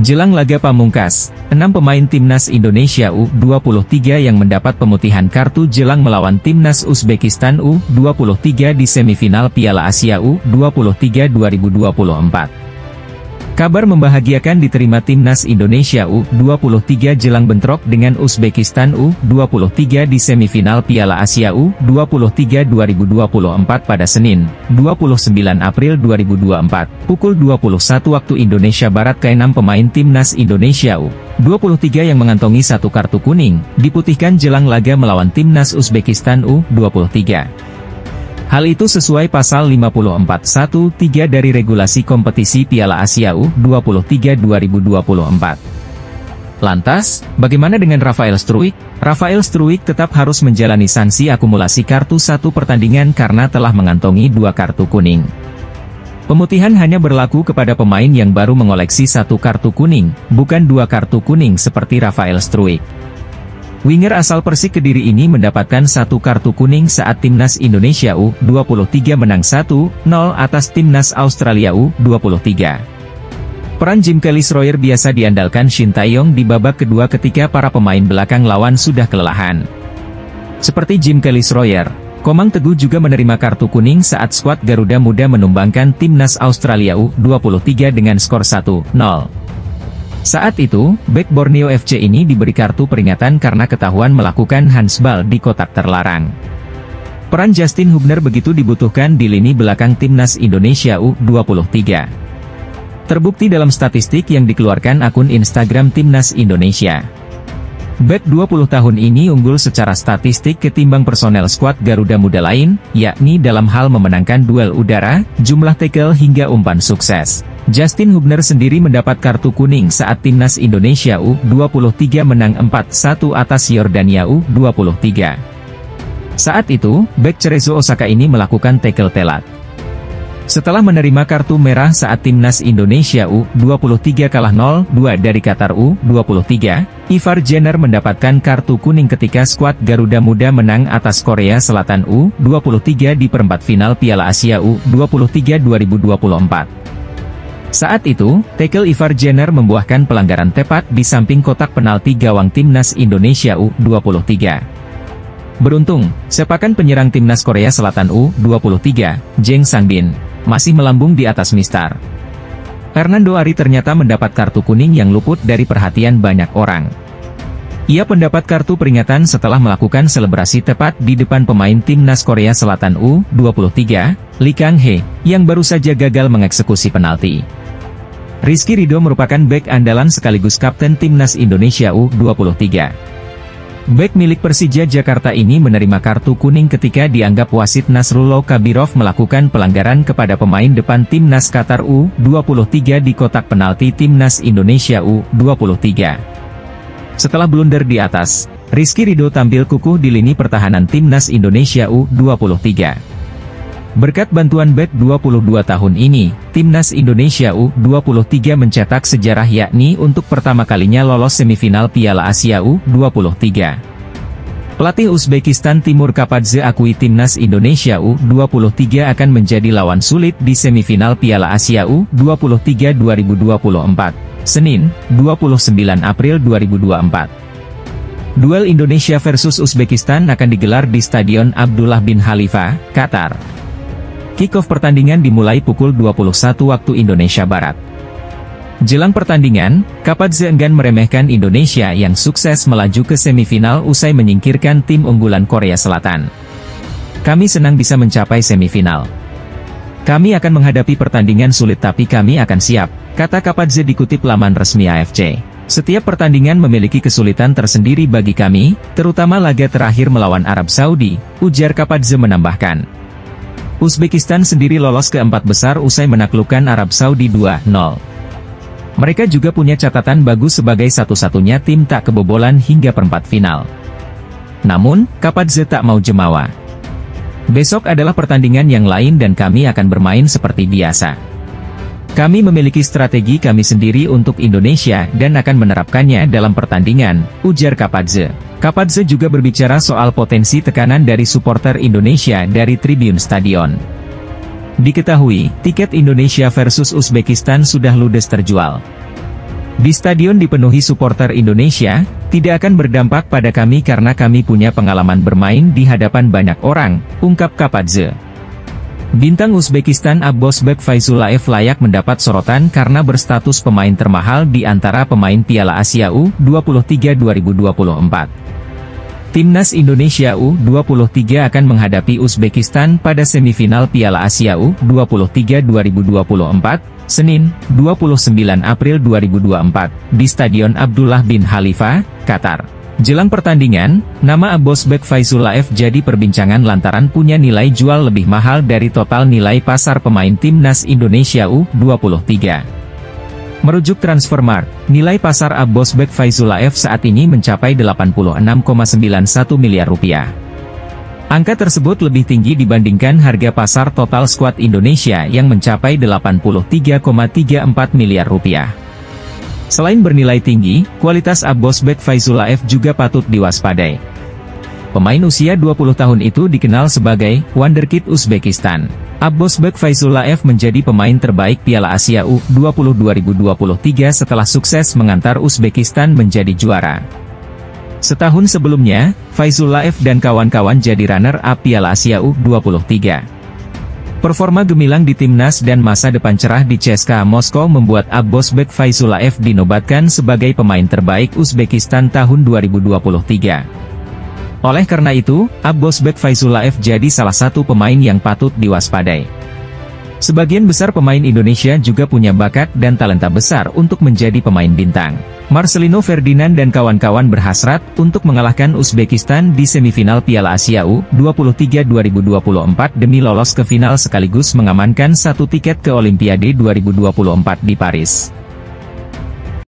Jelang laga pamungkas, 6 pemain Timnas Indonesia U23 yang mendapat pemutihan kartu jelang melawan Timnas Uzbekistan U23 di semifinal Piala Asia U23 2024. Kabar membahagiakan diterima Timnas Indonesia U23 jelang bentrok dengan Uzbekistan U23 di semifinal Piala Asia U23 2024 pada Senin, 29 April 2024, pukul 21 waktu Indonesia Barat. Ke-6 pemain Timnas Indonesia U23 yang mengantongi 1 kartu kuning, diputihkan jelang laga melawan Timnas Uzbekistan U23. Hal itu sesuai pasal 54.1.3 dari regulasi kompetisi Piala Asia U23 2024. Lantas, bagaimana dengan Rafael Struijk? Rafael Struijk tetap harus menjalani sanksi akumulasi kartu 1 pertandingan karena telah mengantongi 2 kartu kuning. Pemutihan hanya berlaku kepada pemain yang baru mengoleksi 1 kartu kuning, bukan 2 kartu kuning seperti Rafael Struijk. Winger asal Persik Kediri ini mendapatkan 1 kartu kuning saat Timnas Indonesia U23 menang 1-0 atas Timnas Australia U23. Peran Jim Kelly-Schroyer biasa diandalkan Shin Tae-yong di babak kedua ketika para pemain belakang lawan sudah kelelahan. Seperti Jim Kelly-Schroyer, Komang Teguh juga menerima kartu kuning saat skuad Garuda Muda menumbangkan Timnas Australia U23 dengan skor 1-0. Saat itu, bek Borneo FC ini diberi kartu peringatan karena ketahuan melakukan handsball di kotak terlarang. Peran Justin Hubner begitu dibutuhkan di lini belakang Timnas Indonesia U23. Terbukti dalam statistik yang dikeluarkan akun Instagram Timnas Indonesia. Bek 20 tahun ini unggul secara statistik ketimbang personel skuad Garuda Muda lain, yakni dalam hal memenangkan duel udara, jumlah tackle hingga umpan sukses. Justin Hubner sendiri mendapat kartu kuning saat Timnas Indonesia U23 menang 4-1 atas Yordania U23. Saat itu, bek Cerezo Osaka ini melakukan tackle telat. Setelah menerima kartu merah saat Timnas Indonesia U23 kalah 0-2 dari Qatar U23, Ivar Jenner mendapatkan kartu kuning ketika skuad Garuda Muda menang atas Korea Selatan U23 di perempat final Piala Asia U23 2024. Saat itu, tackle Ivar Jenner membuahkan pelanggaran tepat di samping kotak penalti gawang Timnas Indonesia U23. Beruntung, sepakan penyerang Timnas Korea Selatan U23, Jeng Sangbin, masih melambung di atas mistar. Hernando Ari ternyata mendapat kartu kuning yang luput dari perhatian banyak orang. Ia mendapat kartu peringatan setelah melakukan selebrasi tepat di depan pemain Timnas Korea Selatan U23, Lee Kang-hee, yang baru saja gagal mengeksekusi penalti. Rizky Ridho merupakan bek andalan sekaligus kapten Timnas Indonesia U23. Bek milik Persija Jakarta ini menerima kartu kuning ketika dianggap wasit Nasrullah Kabirov melakukan pelanggaran kepada pemain depan Timnas Qatar U23 di kotak penalti Timnas Indonesia U23. Setelah blunder di atas, Rizky Ridho tampil kukuh di lini pertahanan Timnas Indonesia U23. Berkat bantuan bek 22 tahun ini, Timnas Indonesia U23 mencetak sejarah yakni untuk pertama kalinya lolos semifinal Piala Asia U23. Pelatih Uzbekistan Timur Kapadze akui Timnas Indonesia U23 akan menjadi lawan sulit di semifinal Piala Asia U23 2024, Senin, 29 April 2024. Duel Indonesia versus Uzbekistan akan digelar di Stadion Abdullah bin Khalifa, Qatar. Kick-off pertandingan dimulai pukul 21 waktu Indonesia Barat. Jelang pertandingan, Kapadze enggan meremehkan Indonesia yang sukses melaju ke semifinal usai menyingkirkan tim unggulan Korea Selatan. Kami senang bisa mencapai semifinal. Kami akan menghadapi pertandingan sulit tapi kami akan siap, kata Kapadze dikutip laman resmi AFC. Setiap pertandingan memiliki kesulitan tersendiri bagi kami, terutama laga terakhir melawan Arab Saudi, ujar Kapadze menambahkan. Uzbekistan sendiri lolos ke 4 besar usai menaklukkan Arab Saudi 2-0. Mereka juga punya catatan bagus sebagai satu-satunya tim tak kebobolan hingga perempat final. Namun, Kapadze tak mau jemawa. Besok adalah pertandingan yang lain dan kami akan bermain seperti biasa. Kami memiliki strategi kami sendiri untuk Indonesia dan akan menerapkannya dalam pertandingan, ujar Kapadze. Kapadze juga berbicara soal potensi tekanan dari supporter Indonesia dari tribun stadion. Diketahui, tiket Indonesia versus Uzbekistan sudah ludes terjual. Di stadion dipenuhi supporter Indonesia, tidak akan berdampak pada kami karena kami punya pengalaman bermain di hadapan banyak orang, ungkap Kapadze. Bintang Uzbekistan Abbosbek Faizullaev layak mendapat sorotan karena berstatus pemain termahal di antara pemain Piala Asia U23 2024. Timnas Indonesia U23 akan menghadapi Uzbekistan pada semifinal Piala Asia U23 2024, Senin, 29 April 2024, di Stadion Abdullah bin Khalifa, Qatar. Jelang pertandingan, nama Abbosbek Faizullaev jadi perbincangan lantaran punya nilai jual lebih mahal dari total nilai pasar pemain Timnas Indonesia U23. Merujuk Transfermarkt, nilai pasar Abbosbek Faizullaev saat ini mencapai 86,91 miliar rupiah. Angka tersebut lebih tinggi dibandingkan harga pasar total skuad Indonesia yang mencapai 83,34 miliar rupiah. Selain bernilai tinggi, kualitas Abbosbek Faizullaev juga patut diwaspadai. Pemain usia 20 tahun itu dikenal sebagai wonderkid Uzbekistan. Abbosbek Faizullaev menjadi pemain terbaik Piala Asia U20 2023 setelah sukses mengantar Uzbekistan menjadi juara. Setahun sebelumnya, Faizullaev dan kawan-kawan jadi runner-up Piala Asia U23. Performa gemilang di timnas dan masa depan cerah di CSKA Moskow membuat Abbosbek Faizullaev dinobatkan sebagai pemain terbaik Uzbekistan tahun 2023. Oleh karena itu, Abbosbek Faizullaev jadi salah satu pemain yang patut diwaspadai. Sebagian besar pemain Indonesia juga punya bakat dan talenta besar untuk menjadi pemain bintang. Marcelino Ferdinand dan kawan-kawan berhasrat untuk mengalahkan Uzbekistan di semifinal Piala Asia U23 2024 demi lolos ke final sekaligus mengamankan satu tiket ke Olimpiade 2024 di Paris.